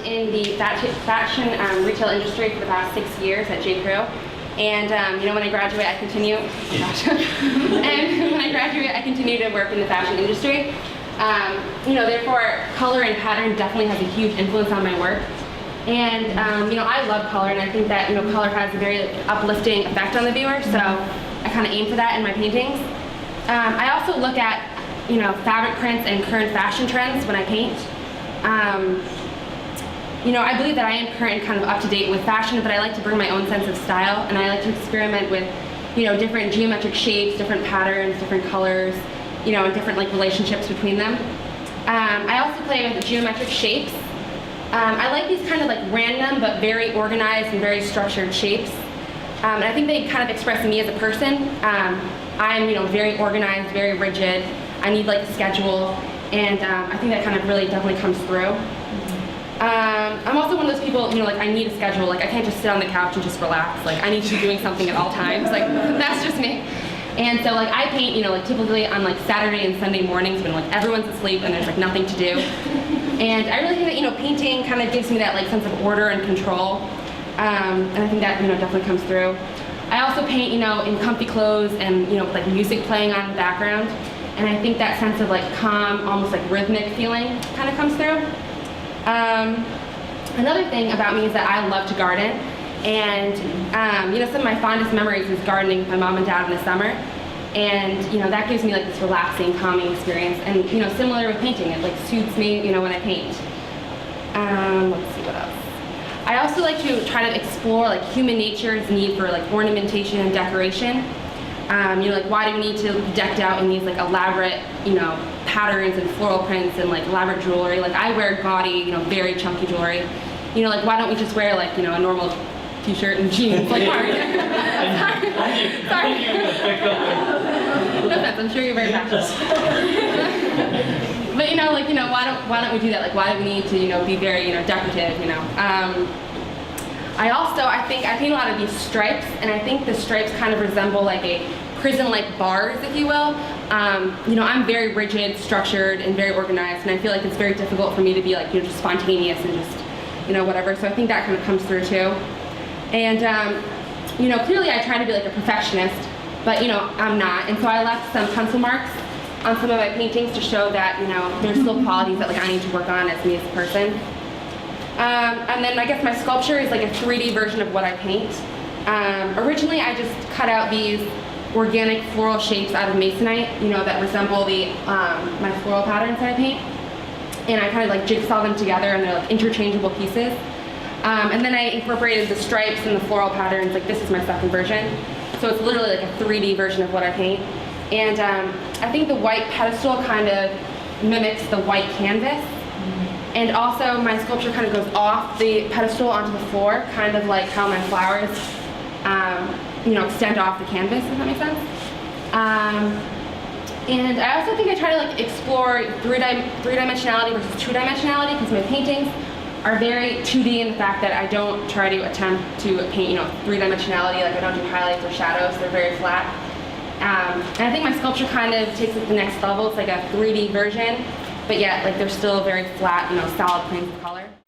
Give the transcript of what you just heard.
in the fashion retail industry for the past 6 years at J. Crew. And when I graduate, I continue. And when I graduate, I continue to work in the fashion industry. Therefore, color and pattern definitely has a huge influence on my work. And I love color, and I think that color has a very uplifting effect on the viewer. So I kind of aim for that in my paintings. I also look at fabric prints and current fashion trends when I paint. I believe that I am current and kind of up to date with fashion, but I like to bring my own sense of style, and I like to experiment with, different geometric shapes, different patterns, different colors, and different relationships between them. I also play with geometric shapes. I like these kind of random but very organized and very structured shapes, and I think they kind of express me as a person. I'm very organized, very rigid. I need a schedule, and I think that kind of really definitely comes through. I'm also one of those people, I need a schedule. I can't just sit on the couch and just relax. I need to be doing something at all times. That's just me. And so I paint, typically on Saturday and Sunday mornings when everyone's asleep and there's nothing to do. And I really think that painting kind of gives me that sense of order and control. And I think that definitely comes through. I also paint in comfy clothes and with music playing on in the background. And I think that sense of calm, almost rhythmic feeling kind of comes through. Another thing about me is that I love to garden, and some of my fondest memories is gardening with my mom and dad in the summer, and that gives me this relaxing, calming experience. And similar with painting, it suits me when I paint. Let's see what else. I also like to try to explore human nature's need for ornamentation and decoration. Why do we need to be decked out in these elaborate patterns and floral prints and elaborate jewelry? I wear gaudy, very chunky jewelry. Why don't we just wear a normal t-shirt and jeans? Sorry. Sorry. No offense, I'm sure you're very fashionable. But why don't we do that? Why do we need to be very decorative? I think I paint a lot of these stripes, and I think the stripes kind of resemble a prison-like bars, if you will. I'm very rigid, structured, and very organized, and I feel it's very difficult for me to be just spontaneous and just whatever. So I think that kind of comes through too. And clearly I try to be a perfectionist, but I'm not. And so I left some pencil marks on some of my paintings to show that there's still qualities that I need to work on as me as a person. And then I guess my sculpture is a 3D version of what I paint. Originally I just cut out these organic floral shapes out of masonite, that resemble the my floral patterns that I paint. And I kind of jigsaw them together, and they're interchangeable pieces. And then I incorporated the stripes and the floral patterns. This is my second version. So it's literally a 3D version of what I paint. And I think the white pedestal kind of mimics the white canvas. And also my sculpture kind of goes off the pedestal onto the floor, kind of how my flowers extend off the canvas, if that makes sense. And I also think I try to explore three-dimensionality versus two-dimensionality, because my paintings are very 2D in the fact that I don't try to attempt to paint three-dimensionality. I don't do highlights or shadows. They're very flat. And I think my sculpture kind of takes it to the next level. It's a 3D version, but yet they're still very flat, solid planes of color.